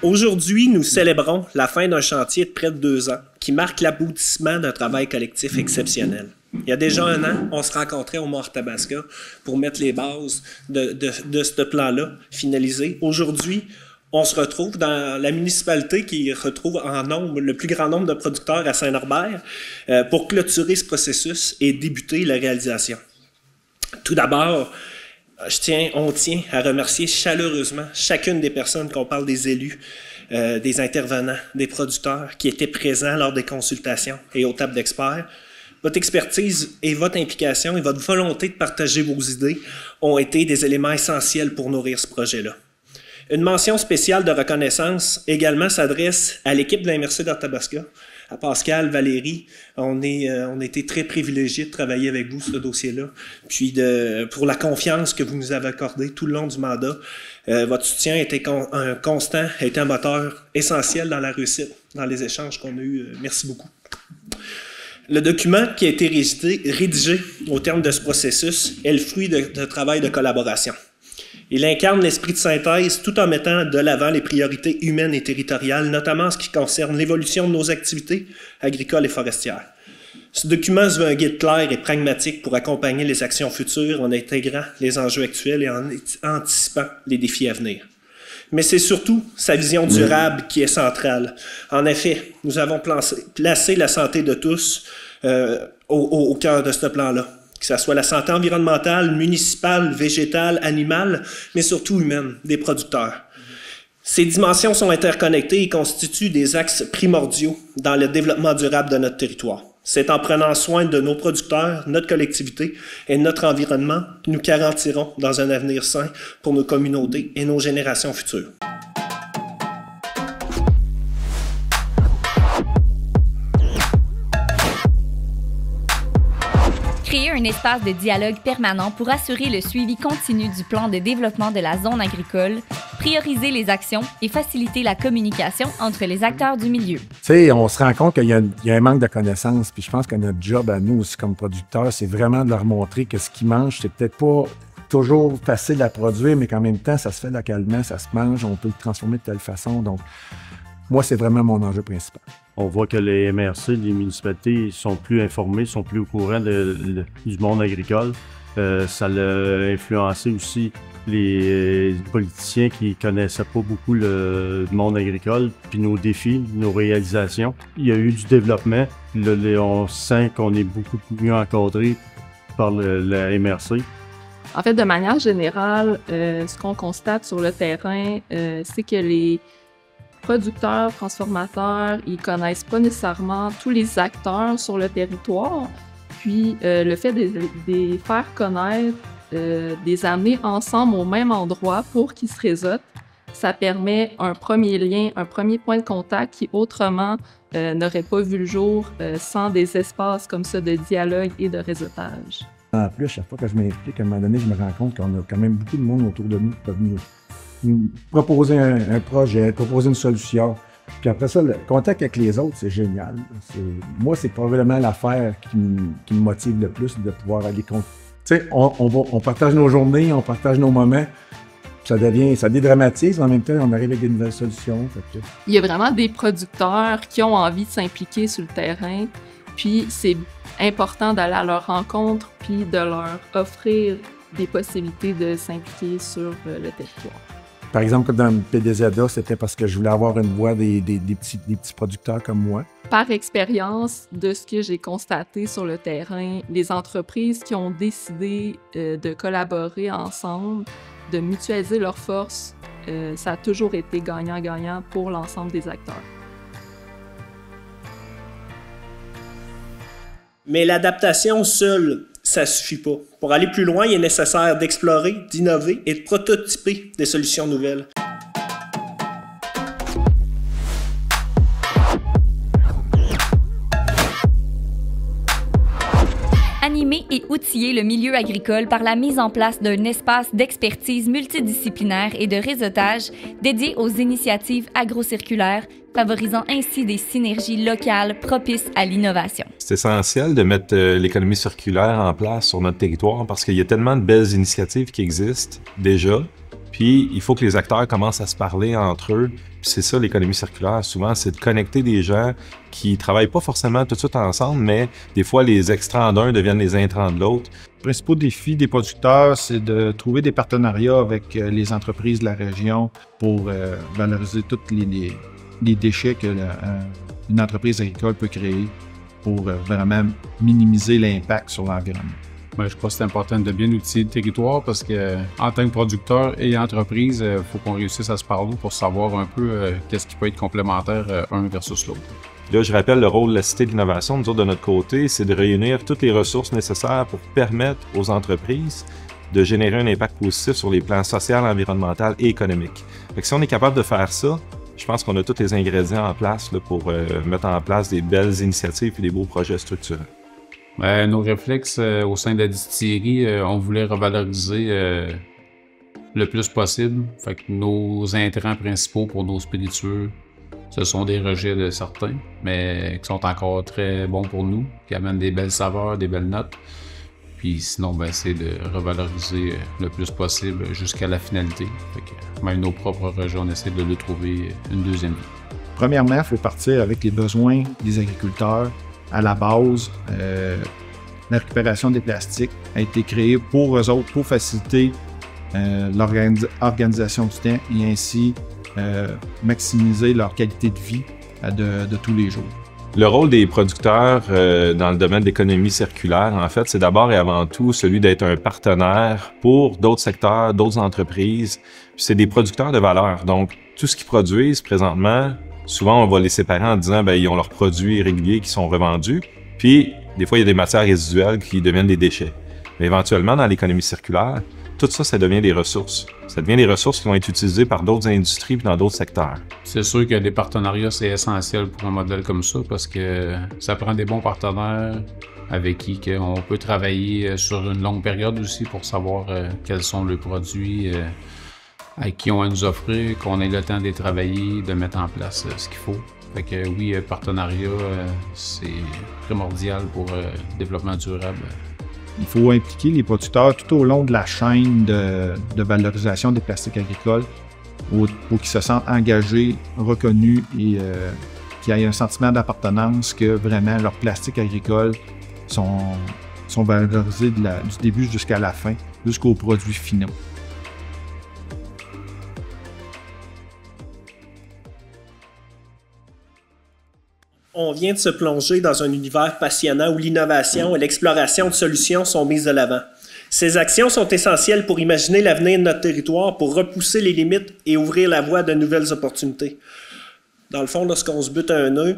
Aujourd'hui, nous célébrons la fin d'un chantier de près de 2 ans qui marque l'aboutissement d'un travail collectif exceptionnel. Il y a déjà 1 an, on se rencontrait au Mont-Arthabasca pour mettre les bases de ce plan-là finalisé. Aujourd'hui, on se retrouve dans la municipalité qui retrouve en nombre, le plus grand nombre de producteurs à Saint-Norbert pour clôturer ce processus et débuter la réalisation. Tout d'abord, on tient à remercier chaleureusement chacune des personnes, qu'on parle des élus, des intervenants, des producteurs qui étaient présents lors des consultations et aux tables d'experts. Votre expertise et votre implication et votre volonté de partager vos idées ont été des éléments essentiels pour nourrir ce projet-là. Une mention spéciale de reconnaissance également s'adresse à l'équipe de la MRC d'Arthabasca, à Pascal, Valérie. On a été très privilégiés de travailler avec vous sur ce dossier-là, puis pour la confiance que vous nous avez accordée tout le long du mandat. Votre soutien a été constant, a été un moteur essentiel dans la réussite, dans les échanges qu'on a eus. Merci beaucoup. Le document qui a été rédigé au terme de ce processus est le fruit de travail de collaboration. Il incarne l'esprit de synthèse tout en mettant de l'avant les priorités humaines et territoriales, notamment en ce qui concerne l'évolution de nos activités agricoles et forestières. Ce document se veut un guide clair et pragmatique pour accompagner les actions futures en intégrant les enjeux actuels et en anticipant les défis à venir. Mais c'est surtout sa vision durable qui est centrale. En effet, nous avons placé la santé de tous au cœur de ce plan-là. Que ce soit la santé environnementale, municipale, végétale, animale, mais surtout humaine, des producteurs. Ces dimensions sont interconnectées et constituent des axes primordiaux dans le développement durable de notre territoire. C'est en prenant soin de nos producteurs, notre collectivité et notre environnement que nous garantirons dans un avenir sain pour nos communautés et nos générations futures. Créer un espace de dialogue permanent pour assurer le suivi continu du plan de développement de la zone agricole, prioriser les actions et faciliter la communication entre les acteurs du milieu. Tu sais, on se rend compte qu'il y a un manque de connaissances, puis je pense que notre job à nous aussi comme producteurs, c'est vraiment de leur montrer que ce qu'ils mangent, c'est peut-être pas toujours facile à produire, mais qu'en même temps, ça se fait localement, ça se mange, on peut le transformer de telle façon. Donc, moi, c'est vraiment mon enjeu principal. On voit que les MRC, les municipalités sont plus informées, sont plus au courant du monde agricole. Ça a influencé aussi les politiciens qui connaissaient pas beaucoup le monde agricole, puis nos défis, nos réalisations. Il y a eu du développement. Là, on sent qu'on est beaucoup mieux encadré par la MRC. En fait, de manière générale, ce qu'on constate sur le terrain, c'est que les producteurs, transformateurs, ils connaissent pas nécessairement tous les acteurs sur le territoire. Puis le fait de les faire connaître, de les amener ensemble au même endroit pour qu'ils se réseautent, ça permet un premier lien, un premier point de contact qui autrement n'aurait pas vu le jour sans des espaces comme ça de dialogue et de réseautage. En plus, chaque fois que je m'implique, à un moment donné, je me rends compte qu'on a quand même beaucoup de monde autour de nous qui peuvent nous proposer un projet, proposer une solution. Puis après ça, le contact avec les autres, c'est génial. Moi, c'est probablement l'affaire qui me motive le plus de pouvoir aller contre. Tu sais, on partage nos journées, on partage nos moments. Ça dédramatise, mais en même temps, on arrive avec des nouvelles solutions. Il y a vraiment des producteurs qui ont envie de s'impliquer sur le terrain. Puis c'est important d'aller à leur rencontre puis de leur offrir des possibilités de s'impliquer sur le territoire. Par exemple, comme dans le PDZA, c'était parce que je voulais avoir une voix des petits producteurs comme moi. Par expérience, de ce que j'ai constaté sur le terrain, les entreprises qui ont décidé de collaborer ensemble, de mutualiser leurs forces, ça a toujours été gagnant-gagnant pour l'ensemble des acteurs. Mais l'adaptation seule, ça suffit pas. Pour aller plus loin, il est nécessaire d'explorer, d'innover et de prototyper des solutions nouvelles. Animer et outiller le milieu agricole par la mise en place d'un espace d'expertise multidisciplinaire et de réseautage dédié aux initiatives agrocirculaires favorisant ainsi des synergies locales propices à l'innovation. C'est essentiel de mettre l'économie circulaire en place sur notre territoire parce qu'il y a tellement de belles initiatives qui existent déjà. Puis, il faut que les acteurs commencent à se parler entre eux. Puis c'est ça, l'économie circulaire, souvent, c'est de connecter des gens qui travaillent pas forcément tout de suite ensemble, mais des fois, les extrants d'un deviennent les intrants de l'autre. Le principal défi des producteurs, c'est de trouver des partenariats avec les entreprises de la région pour valoriser tous les déchets qu'une entreprise agricole peut créer pour vraiment minimiser l'impact sur l'environnement. Bien, je crois que c'est important de bien outiller le territoire parce que en tant que producteur et entreprise, il faut qu'on réussisse à se parler pour savoir un peu qu'est-ce qui peut être complémentaire un versus l'autre. Là, je rappelle le rôle de la Cité de l'innovation, nous autres, de notre côté, c'est de réunir toutes les ressources nécessaires pour permettre aux entreprises de générer un impact positif sur les plans social, environnemental et économique. Fait que si on est capable de faire ça, je pense qu'on a tous les ingrédients en place là, pour mettre en place des belles initiatives et des beaux projets structurants. Nos réflexes au sein de la distillerie, on voulait revaloriser le plus possible. Fait que nos intrants principaux pour nos spiritueux, ce sont des rejets de certains, mais qui sont encore très bons pour nous, qui amènent des belles saveurs, des belles notes. Puis sinon, c'est de revaloriser le plus possible jusqu'à la finalité. Fait que même nos propres rejets, on essaie de le trouver une deuxième vie. Premièrement, il faut partir avec les besoins des agriculteurs. À la base, la récupération des plastiques a été créée pour eux autres, pour faciliter l'organisation du temps et ainsi maximiser leur qualité de vie de tous les jours. Le rôle des producteurs dans le domaine de l'économie circulaire, en fait, c'est d'abord et avant tout celui d'être un partenaire pour d'autres secteurs, d'autres entreprises. Puis c'est des producteurs de valeur. Donc, tout ce qu'ils produisent présentement, souvent, on va les séparer en disant ils ont leurs produits réguliers qui sont revendus. Puis, des fois, il y a des matières résiduelles qui deviennent des déchets. Mais éventuellement, dans l'économie circulaire, tout ça, ça devient des ressources. Ça devient des ressources qui vont être utilisées par d'autres industries et dans d'autres secteurs. C'est sûr que des partenariats, c'est essentiel pour un modèle comme ça parce que ça prend des bons partenaires avec qui on peut travailler sur une longue période aussi pour savoir quels sont les produits à qui on va nous offrir, qu'on ait le temps de les travailler, de mettre en place ce qu'il faut. Fait que oui, partenariat, c'est primordial pour le développement durable. Il faut impliquer les producteurs tout au long de la chaîne de valorisation des plastiques agricoles pour qu'ils se sentent engagés, reconnus et qu'il y ait un sentiment d'appartenance que vraiment leurs plastiques agricoles sont valorisés du début jusqu'à la fin, jusqu'aux produits finaux. On vient de se plonger dans un univers passionnant où l'innovation et l'exploration de solutions sont mises de l'avant. Ces actions sont essentielles pour imaginer l'avenir de notre territoire, pour repousser les limites et ouvrir la voie à de nouvelles opportunités. Dans le fond, lorsqu'on se bute à un nœud,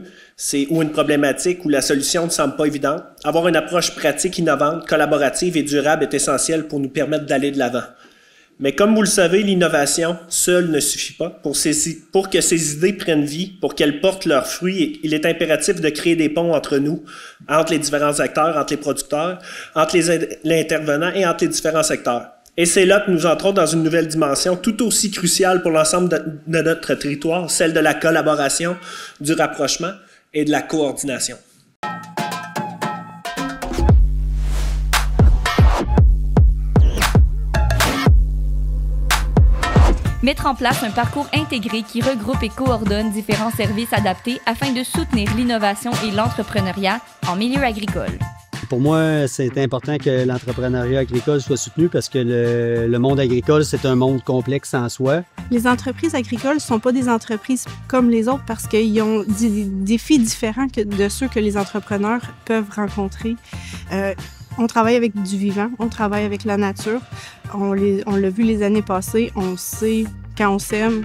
ou une problématique où la solution ne semble pas évidente, avoir une approche pratique, innovante, collaborative et durable est essentiel pour nous permettre d'aller de l'avant. Mais comme vous le savez, l'innovation seule ne suffit pas. Pour que ces idées prennent vie, pour qu'elles portent leurs fruits, il est impératif de créer des ponts entre nous, entre les différents acteurs, entre les producteurs, entre les intervenants et entre les différents secteurs. Et c'est là que nous entrons dans une nouvelle dimension tout aussi cruciale pour l'ensemble de notre territoire, celle de la collaboration, du rapprochement et de la coordination. Mettre en place un parcours intégré qui regroupe et coordonne différents services adaptés afin de soutenir l'innovation et l'entrepreneuriat en milieu agricole. Pour moi, c'est important que l'entrepreneuriat agricole soit soutenu parce que le monde agricole, c'est un monde complexe en soi. Les entreprises agricoles ne sont pas des entreprises comme les autres parce qu'ils ont des défis différents de ceux que les entrepreneurs peuvent rencontrer. On travaille avec du vivant, on travaille avec la nature. On l'a vu les années passées, on sait quand on sème,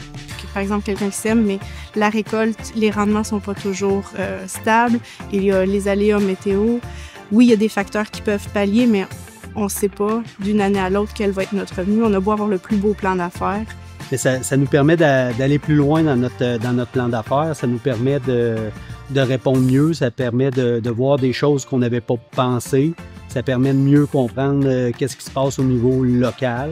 par exemple quelqu'un qui sème, mais la récolte, les rendements ne sont pas toujours stables. Il y a les aléas météo. Oui, il y a des facteurs qui peuvent pallier, mais on ne sait pas d'une année à l'autre quel va être notre revenu. On a beau avoir le plus beau plan d'affaires. Et ça nous permet d'aller plus loin dans notre plan d'affaires. Ça nous permet de répondre mieux. Ça permet de voir des choses qu'on n'avait pas pensées. Ça permet de mieux comprendre qu'est-ce qui se passe au niveau local.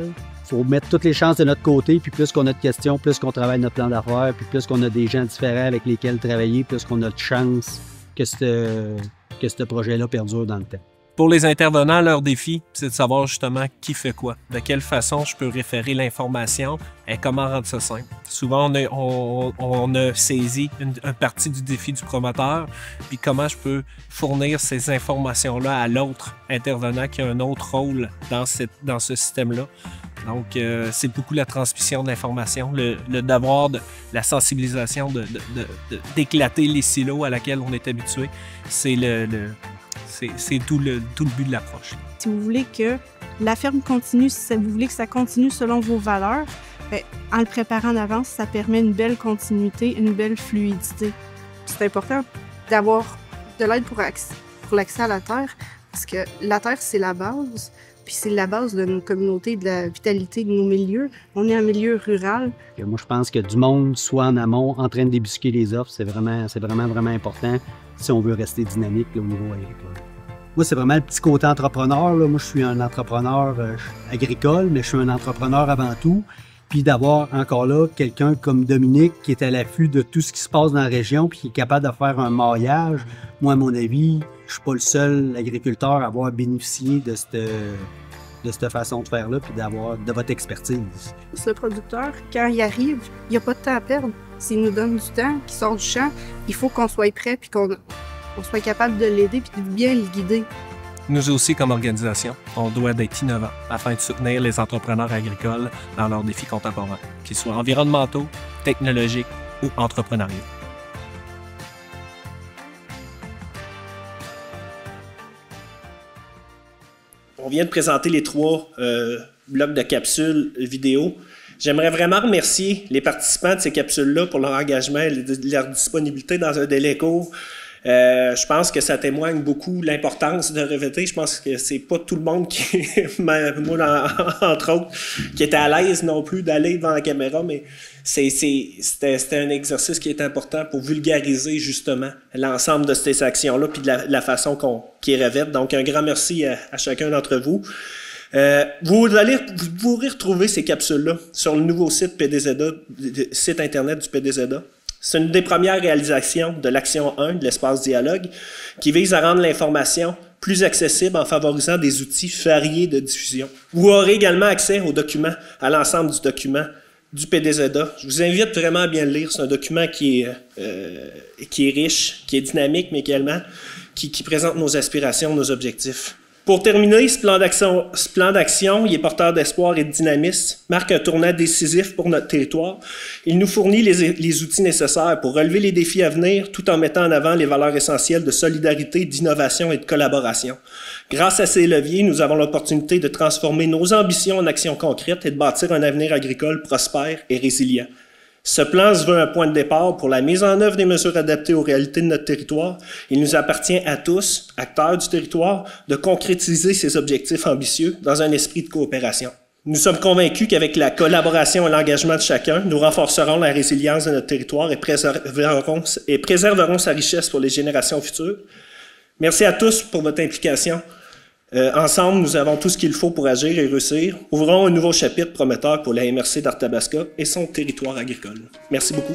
faut mettre toutes les chances de notre côté, puis plus qu'on a de questions, plus qu'on travaille notre plan d'affaires, puis plus qu'on a des gens différents avec lesquels travailler, plus qu'on a de chances que ce projet-là perdure dans le temps. Pour les intervenants, leur défi, c'est de savoir justement qui fait quoi, de quelle façon je peux référer l'information et comment rendre ça simple. Souvent, on a saisi une partie du défi du promoteur, puis comment je peux fournir ces informations-là à l'autre intervenant qui a un autre rôle dans ce système-là. Donc, c'est beaucoup la transmission d'informations, le devoir de la sensibilisation, d'éclater les silos à laquelle on est habitué. C'est tout le but de l'approche. Si vous voulez que la ferme continue, si vous voulez que ça continue selon vos valeurs, bien, en le préparant en avance, ça permet une belle continuité, une belle fluidité. C'est important d'avoir de l'aide pour l'accès à la terre, parce que la terre, c'est la base, puis c'est la base de nos communautés, de la vitalité de nos milieux. On est un milieu rural. Et moi, je pense que du monde soit en amont, en train de débusquer les offres, c'est vraiment important si on veut rester dynamique là, au niveau agricole. Moi, c'est vraiment le petit côté entrepreneur. Là. Moi, je suis un entrepreneur agricole, mais je suis un entrepreneur avant tout. Puis d'avoir encore là quelqu'un comme Dominique qui est à l'affût de tout ce qui se passe dans la région puis qui est capable de faire un maillage. Moi, à mon avis, je suis pas le seul agriculteur à avoir bénéficié de cette façon de faire-là puis de votre expertise. Le producteur, quand il arrive, il n'y a pas de temps à perdre. S'il nous donne du temps, qu'il sort du champ, il faut qu'on soit prêt puis qu'on soit capable de l'aider puis de bien le guider. Nous aussi, comme organisation, on doit être innovants afin de soutenir les entrepreneurs agricoles dans leurs défis contemporains, qu'ils soient environnementaux, technologiques ou entrepreneuriaux. On vient de présenter les 3 blocs de capsules vidéo. J'aimerais vraiment remercier les participants de ces capsules-là pour leur engagement et leur disponibilité dans un délai court. Je pense que ça témoigne beaucoup de l'importance de revêter. Je pense que c'est pas tout le monde qui, moi entre autres, qui était à l'aise non plus d'aller devant la caméra, mais c'était un exercice qui est important pour vulgariser justement l'ensemble de ces actions-là puis de la façon qu'ils revêtent. Donc, un grand merci à chacun d'entre vous. Vous pourrez retrouver ces capsules-là sur le nouveau site PDZA, site Internet du PDZA. C'est une des premières réalisations de l'action 1 de l'espace dialogue qui vise à rendre l'information plus accessible en favorisant des outils variés de diffusion. Vous aurez également accès aux documents, à l'ensemble du document du PDZA. Je vous invite vraiment à bien le lire. C'est un document qui est riche, qui est dynamique, mais également qui présente nos aspirations, nos objectifs. Pour terminer, ce plan d'action, il est porteur d'espoir et de dynamisme, marque un tournant décisif pour notre territoire. Il nous fournit les outils nécessaires pour relever les défis à venir, tout en mettant en avant les valeurs essentielles de solidarité, d'innovation et de collaboration. Grâce à ces leviers, nous avons l'opportunité de transformer nos ambitions en actions concrètes et de bâtir un avenir agricole prospère et résilient. Ce plan se veut un point de départ pour la mise en œuvre des mesures adaptées aux réalités de notre territoire. Il nous appartient à tous, acteurs du territoire, de concrétiser ces objectifs ambitieux dans un esprit de coopération. Nous sommes convaincus qu'avec la collaboration et l'engagement de chacun, nous renforcerons la résilience de notre territoire et préserverons sa richesse pour les générations futures. Merci à tous pour votre implication. Ensemble, nous avons tout ce qu'il faut pour agir et réussir. Ouvrons un nouveau chapitre prometteur pour la MRC d'Arthabasca et son territoire agricole. Merci beaucoup.